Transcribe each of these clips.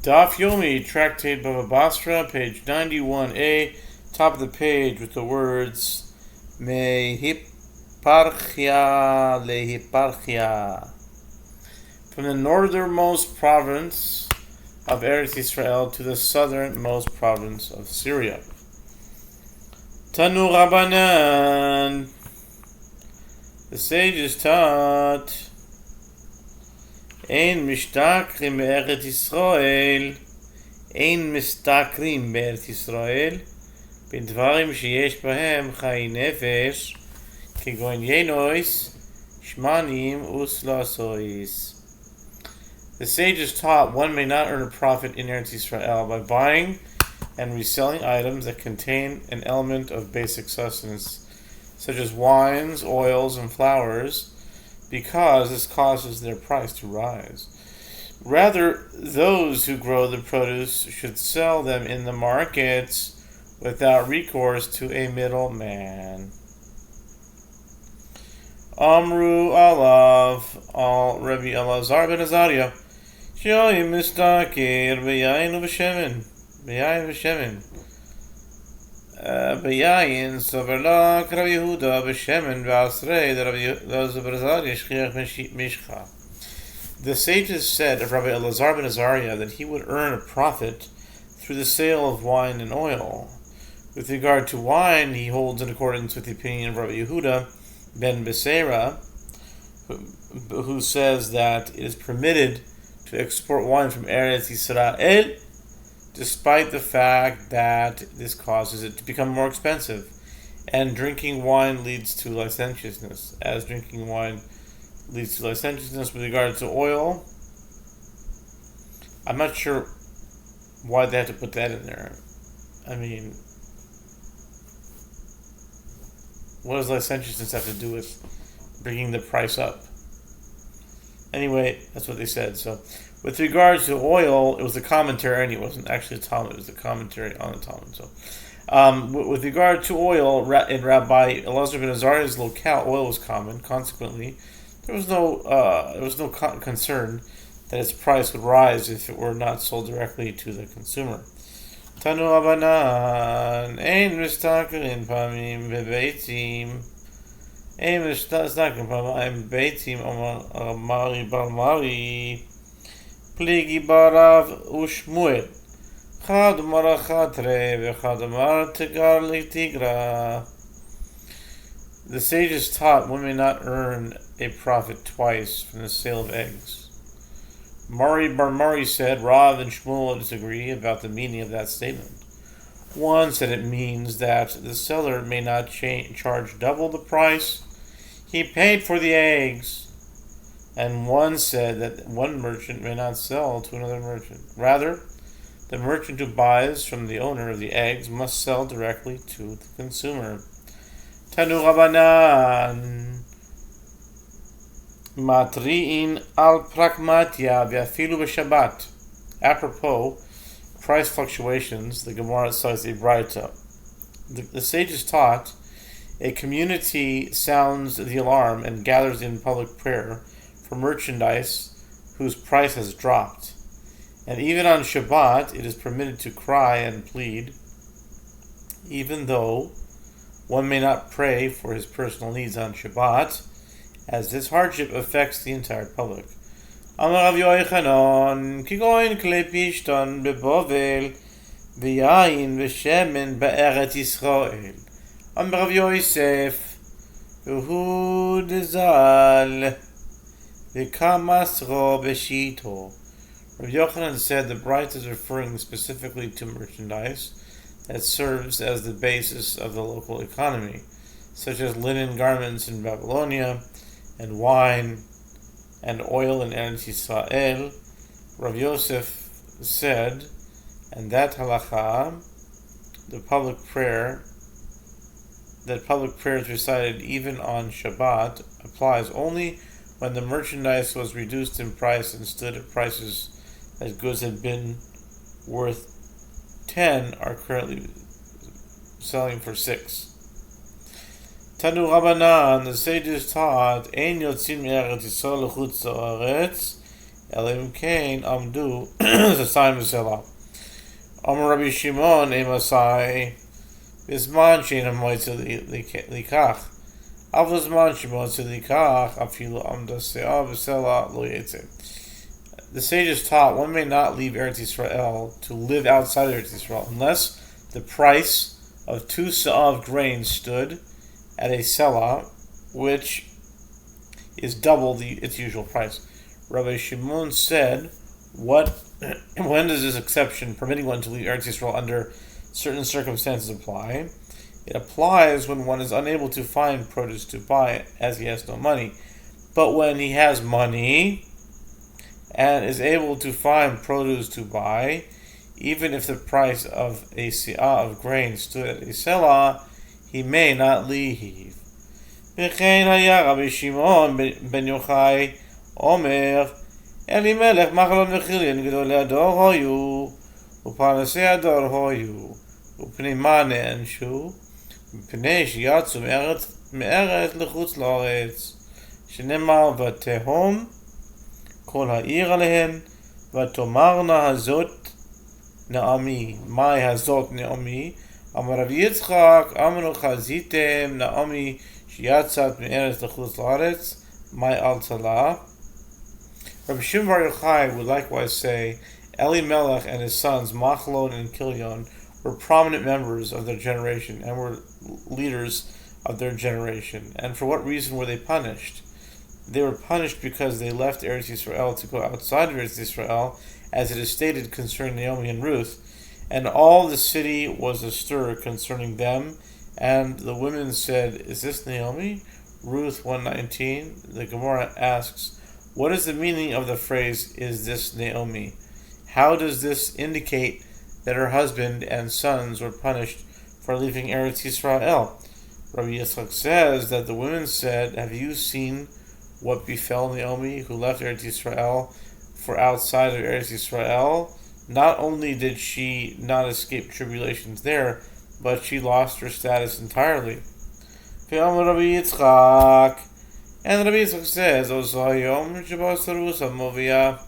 Daf Yomi, Tractate Bava Batra, page 91a, top of the page with the words Mehiparchia lehiparchia. From the northernmost province of Eretz Israel to the southernmost province of Syria. Tanu Rabbanan. The sages taught, Ein mistakrim be'eretz Yisrael, Ein mistakrim be'eretz Yisrael, b'dvarim sheyesh bahem chai nefesh, kegon yenois, shmanim uslasois. The sages taught one may not earn a profit in Eretz Yisrael by buying and reselling items that contain an element of basic sustenance, such as wines, oils, and flowers, because this causes their price to rise. Rather, those who grow the produce should sell them in the markets without recourse to a middleman. Amru Alav al Rabbi Elazar ben Azariah, Shoyim mistakir b'yayin v'shemen, b'yayin v'shemen. B'yayin soverlak Rabbi Yehuda b'shemen v'asrei Rabbi Elazar ben Azariah shchiach mishcha. The sages said of Rabbi Elazar ben Azariah that he would earn a profit through the sale of wine and oil. With regard to wine, he holds in accordance with the opinion of Rabbi Yehuda ben Beseira, who says that it is permitted to export wine from Eretz Yisrael, despite the fact that this causes it to become more expensive, and drinking wine leads to licentiousness. As drinking wine leads to licentiousness, with regard to oil, I'm not sure why they have to put that in there. I mean, what does licentiousness have to do with bringing the price up? Anyway, that's what they said. So, with regards to oil, it was the commentary, and it wasn't actually the Talmud, it was the commentary on the Talmud. So, with regard to oil, in Rabbi Elazar ben Azariah's locale, oil was common. Consequently, there was no concern that its price would rise if it were not sold directly to the consumer. Tanu Abanan, ein mistakerin pamim bebeitim, ein mistakerin pamim bebeitim, Amari Balmari, Pligi Barav Ushmuel, Chad Marachatre, Vechad Mar Tigar Litigra. The sages taught one may not earn a profit twice from the sale of eggs. Mari Bar Mari said, Rav and Shmuel disagree about the meaning of that statement. One said it means that the seller may not charge double the price he paid for the eggs, and one said that one merchant may not sell to another merchant. Rather, the merchant who buys from the owner of the eggs must sell directly to the consumer. Tanu Rabbanan Matri'in al pragmatia v'afilu b'Shabbat. Apropos price fluctuations, the Gemara cites a Braita. The sages taught a community sounds the alarm and gathers in public prayer for merchandise whose price has dropped. And even on Shabbat, it is permitted to cry and plead, even though one may not pray for his personal needs on Shabbat, as this hardship affects the entire public. Amar Rav Yochanan, Kigoin Klei Pishton beBovel, V'yayin v'shemen be'eretz Yisrael. Amar Rav Yosef, Uhu dezal, V'kamasro b'shito. Rav Yochanan said the Braita is referring specifically to merchandise that serves as the basis of the local economy, such as linen garments in Babylonia, and wine and oil in Eretz Yisrael. Rav Yosef said, and that halacha, public prayers recited even on Shabbat, applies only when the merchandise was reduced in price and stood at prices as goods had been worth 10 are currently selling for 6. Tanu Rabbanan, the sages taught, Ein yotzim eretz Yisrael l'chutz haaretz, Elim Kain Amdu Zasai Misela. Amar Rabbi Shimon Emasai Bisman Shein Amoitza Likach. Avazman Shimoitza Likach Afilu Amda Seah Bisela Lo Yetze. The sages taught one may not leave Eretz Yisrael to live outside of Eretz Yisrael unless the price of 2 se'ah of grain stood at a selah, which is double its usual price. Rabbi Shimon said, when does this exception permitting one to leave Eretz Yisrael under certain circumstances apply? It applies when one is unable to find produce to buy as he has no money. But when he has money and is able to find produce to buy, even if the price of a se'ah of grain stood at a selah, he may not leave. V'chein haya Rabbi Shimon ben Yochai Omer Elimelech machalon v'chilin gedolei ador hoyu u'parnasei ador hoyu u'pnei ma ne'enshu u'pnei sheyatzu me'eretz l'chutz la'aretz shenemar v'tehom kol ha'ir alehem v'tomarna hazot Naomi, my hazot Naomi, Amar Rav Yitzchak, Amanu chazitem Naomi, shiyatzat me'eretz l'chutz la'aretz, my al-talah. Rabbi Shimon bar Yochai would likewise say, Elimelech and his sons, Machlon and Kilion, were prominent members of their generation and were leaders of their generation. And for what reason were they punished? They were punished because they left Eretz Yisrael to go outside of Eretz Yisrael, as it is stated concerning Naomi and Ruth, and all the city was astir concerning them, and the women said, "Is this Naomi?" Ruth 1:19. The Gemara asks, what is the meaning of the phrase, "Is this Naomi"? How does this indicate that her husband and sons were punished for leaving Eretz Yisrael? Rabbi Yitzchak says that the women said, "Have you seen what befell Naomi, who left Eretz Yisrael for outside of Eretz Yisrael? Not only did she not escape tribulations there, but she lost her status entirely." And Rabbi Yitzchak says, "Osayom Shabbos Movia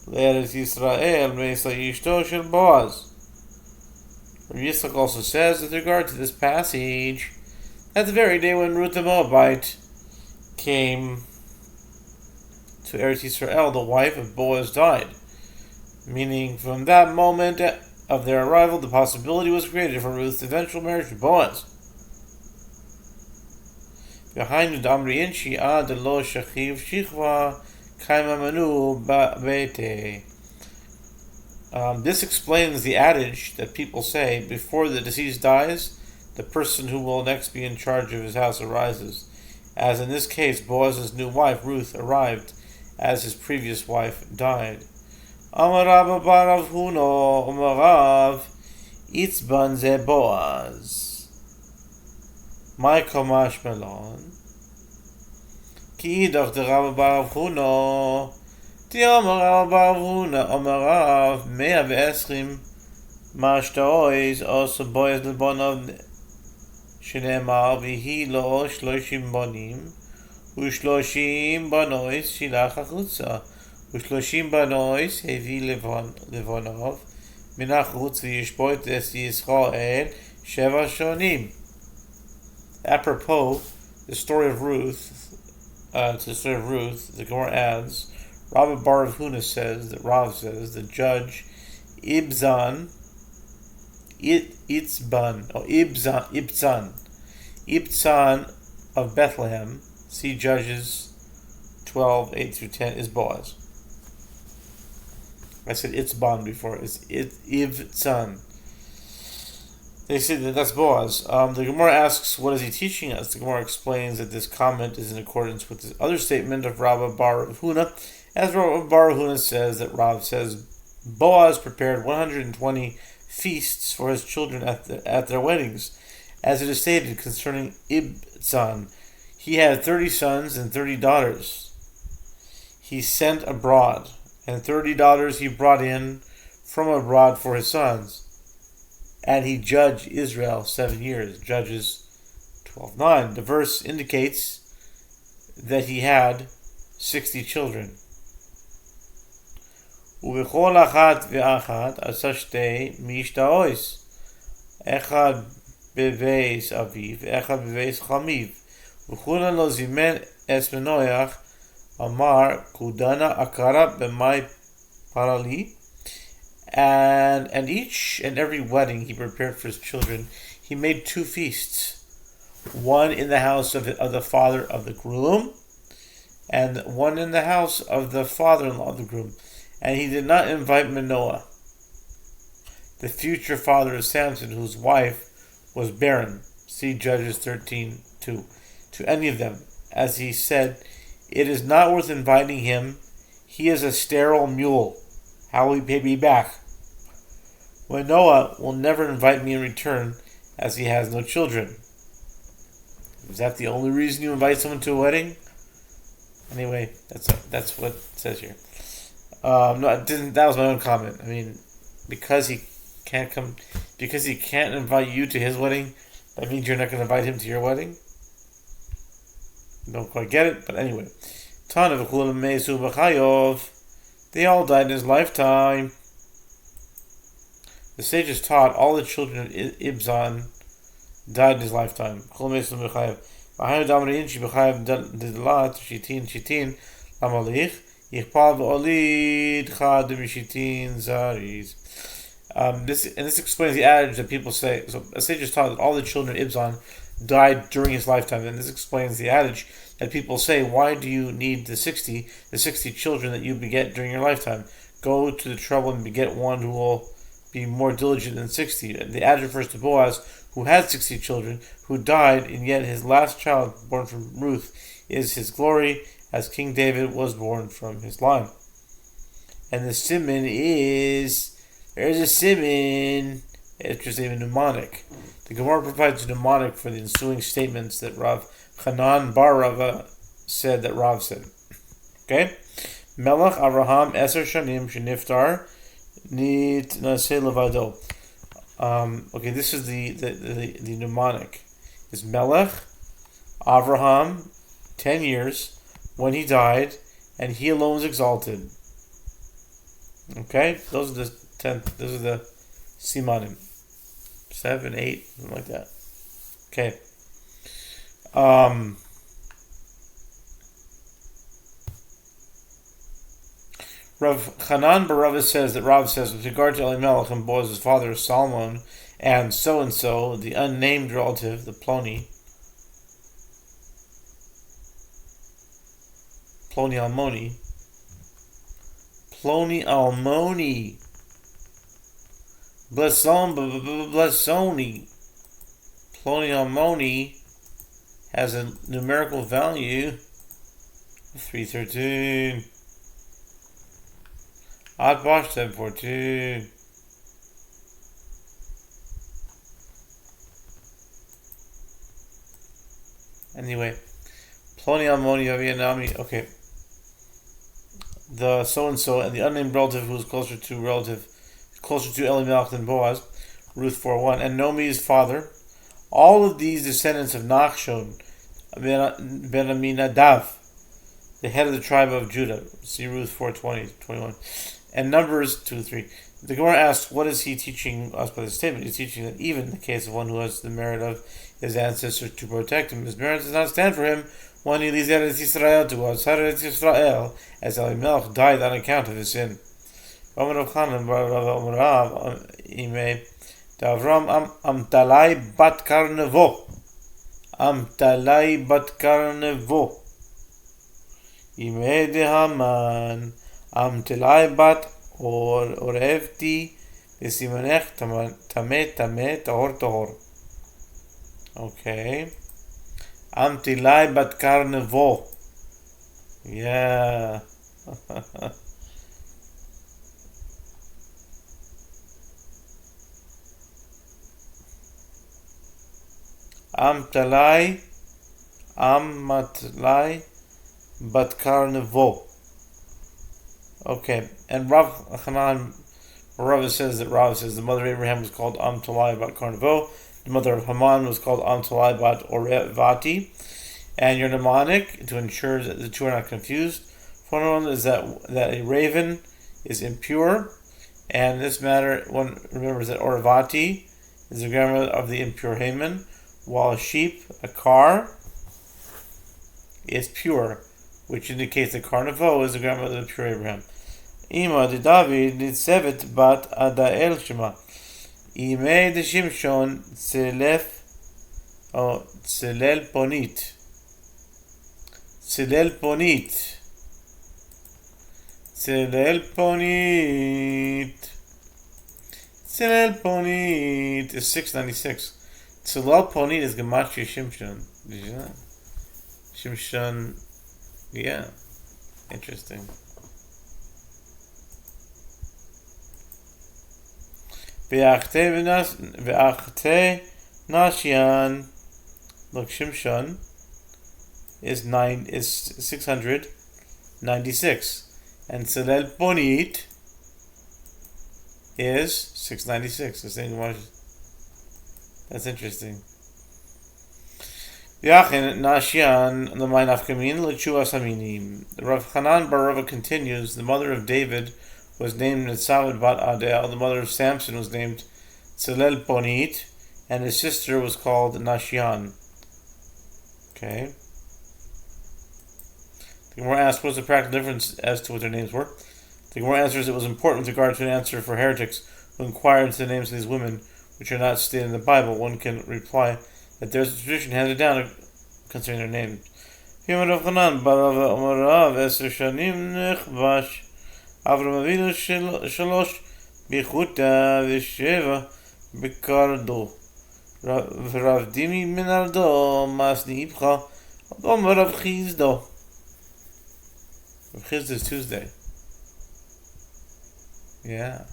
L'Eretz Yisrael Meisa Yishto Shel Boaz." Rabbi Yitzchak also says, with regard to this passage, that the very day when Ruth the Moabite came to Eretz Yisrael, the wife of Boaz died. Meaning, from that moment of their arrival, the possibility was created for Ruth's eventual marriage with Boaz. Behind the Amri Inchi ad lo shachiv shichva kaima manu bete. This explains the adage that people say, before the deceased dies, the person who will next be in charge of his house arises. As in this case, Boaz's new wife, Ruth, arrived as his previous wife died. Amar Rabba bar Rav Huna Amar Rav Itzban ze Boaz. My Kamash Melon Ki idach de Rabba bar Rav Huna Ti Amar Rabba bar Rav Huna Amar Rav 120 Mashtaois also Boaz Lebonov Shenema Vihi lo 30 bonim ו30 בנויס שילח החוצה, ו30 בנויס הביא לבונוב מן החוץ וישפוט את ישראל 7 שנים. Apropos the story of Ruth, the Gemara adds, Rabbi bar Rav Huna says that Rav says the judge Ibzan of Bethlehem, see Judges 12:8-10, is Boaz. I said Itzban before. It's Ivtzan. They say that that's Boaz. The Gemara asks, what is he teaching us? The Gemara explains that this comment is in accordance with the other statement of Rabba bar Rav Huna, as Rabba bar Rav Huna says that Rav says Boaz prepared 120 feasts for his children at their weddings, as it is stated concerning Ibzan. He had 30 sons and 30 daughters he sent abroad, and 30 daughters he brought in from abroad for his sons. And he judged Israel 7 years. Judges 12:9. The verse indicates that he had 60 children. ובכל אחת ואחת עשה שתי משתאות, אחד בבייס אביו ואחד בבייס חמיו, וכולן לא זימן אס מנוח, אמר כודנה עקרה במאי parali. And each and every wedding he prepared for his children, he made 2 feasts, one in the house of the father of the groom, and one in the house of the father-in-law of the groom. And he did not invite Manoah, the future father of Samson, whose wife was barren, see Judges 13:2, to any of them, as he said, "It is not worth inviting him. He is a sterile mule. How will he pay me back? Manoah will never invite me in return, as he has no children." Is that the only reason you invite someone to a wedding? Anyway, that's what it says here. No, it didn't. That was my own comment. I mean, because he can't invite you to his wedding, that means you're not going to invite him to your wedding. Don't quite get it, but anyway. They all died in his lifetime. The sages taught all the children of Ibzan died in his lifetime. This explains the adage that people say. So the sages taught that all the children of Ibzan died during his lifetime, and this explains the adage that people say, "Why do you need the 60 children that you beget during your lifetime? Go to the trouble and beget one who will be more diligent than 60. The adage refers to Boaz, who had 60 children, who died, and yet his last child, born from Ruth, is his glory, as King David was born from his line. And the simon is, there's a simon, it's just even mnemonic. The Gemara provides a mnemonic for the ensuing statements that Rav Hanan bar Rava said that Rav said. Okay? Melech Avraham Eser Shanim Sheniftar Nit Naseh Levado. Okay, this is the mnemonic. Is Melech Avraham 10 years when he died, and he alone was exalted. Okay, those are the 10. Those are the simanim. 7, 8, something like that. Okay. Rav Hanan bar Rava says that Rav says with regard to Elimelech and Boaz's father Solomon and so, the unnamed relative, the Ploni Almoni, Blessoni, Ploni Almoni has a numerical value of 313. Atbash 742. Anyway, Ploni Almoni Avianami. Okay. The so and the unnamed relative who was closer to Elimelech than Boaz, Ruth 4:1, and Nomi's father. All of these descendants of Nachshon ben Aminadav, the head of the tribe of Judah. See Ruth 4:20-21. And Numbers 2:3. The Gemara asks, what is he teaching us by this statement? He's teaching that even in the case of one who has the merit of his ancestors to protect him, his merit does not stand for him when he leaves Eretz Yisrael to us, Eretz Yisrael, as Elimelech died on account of his sin. Davram Amtalai bat Karnevo. Ime de Haman. Amtalai bat Orevti. Besimanech Tame Tahor. Okay. Amtilai bat Karnevo. Yeah. Ammatlai bat Karnevo. Okay, and Rav Hanan Rav says the mother of Abraham was called Amtalai bat Karnevo. The mother of Haman was called Amtalai bat Orevati. And your mnemonic, to ensure that the two are not confused, one is that a raven is impure. And in this matter, one remembers that Orvati is the grandmother of the impure Haman, while a sheep, a car, is pure, which indicates that Karnavo is the grandmother of the pure Abraham. Ima de David nitzevet bat Adael Shema. Ime de Shimshon Tzelel Ponit. Tzelel Ponit. Tzelel Ponit. Tzelel Ponit is 696. Tzelel Ponit is Gematria Shimshon. Did you know that? Shimshon, yeah. Interesting. Ve'achte Nashian. Look, Shimshon is 696. And Tzelel Ponit is 696. The same one. That's interesting. Yachin Nashian Lamai Nafkamin Lechua Saminim. Rav Hanan bar Rava continues. The mother of David was named Netzavet bat Adel. The mother of Samson was named Tzelel Ponit, and his sister was called Nashian. Okay. The Gemara asks, what's the practical difference as to what their names were? The Gemara answers it was important with regard to an answer for heretics who inquire into the names of these women, which are not stated in the Bible. One can reply that there's a tradition handed down concerning their names. Avram Avinu Shalosh Bichuta V'Sheva Bekardo Rav Dimi Minardo Masni Ibcha Adom Rav Chizdo. Rav Chizdo is Tuesday. Yeah.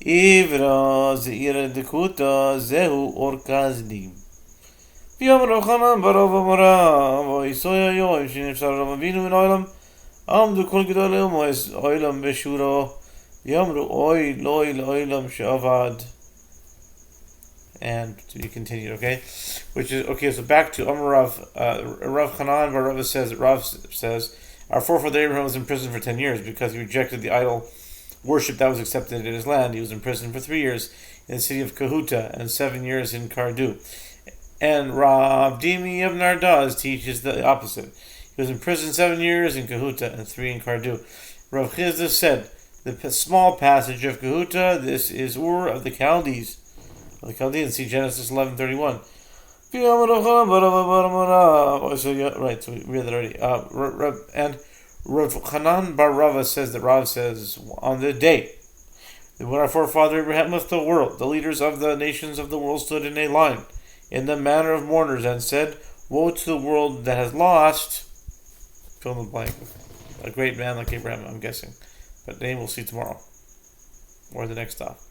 Ivra Zeira Dekuta Zehu Orkazdim. V'yom Rav Chanan Barav Amara V'Isoya Yoim Shinifshar Rav Avinu Min Olam Amdu Kol Gedolei Umois Olam Beshuro Yamru Oy Loy Olam Shavad. And to be continued, okay? Which is, okay, so back to Rav Hanan, where Rav says, our forefather Abraham was in prison for 10 years because he rejected the idol worship that was accepted in his land. He was in prison for 3 years in the city of Kahuta and 7 years in Kardu. And Rav Dimi of Nardaz teaches the opposite. He was in prison 7 years in Kahuta and 3 in Kardu. Rav Chizda said, the small passage of Kahuta, this is Ur of the Chaldees. The Chaldeans, see Genesis 11:31. Right, so we read that already. And Rav Hanan bar Rava says that Rav says, on the day when our forefather Abraham left the world, the leaders of the nations of the world stood in a line, in the manner of mourners, and said, woe to the world that has lost, fill in the blank, a great man like Abraham, I'm guessing. But name we'll see tomorrow, or the next stop.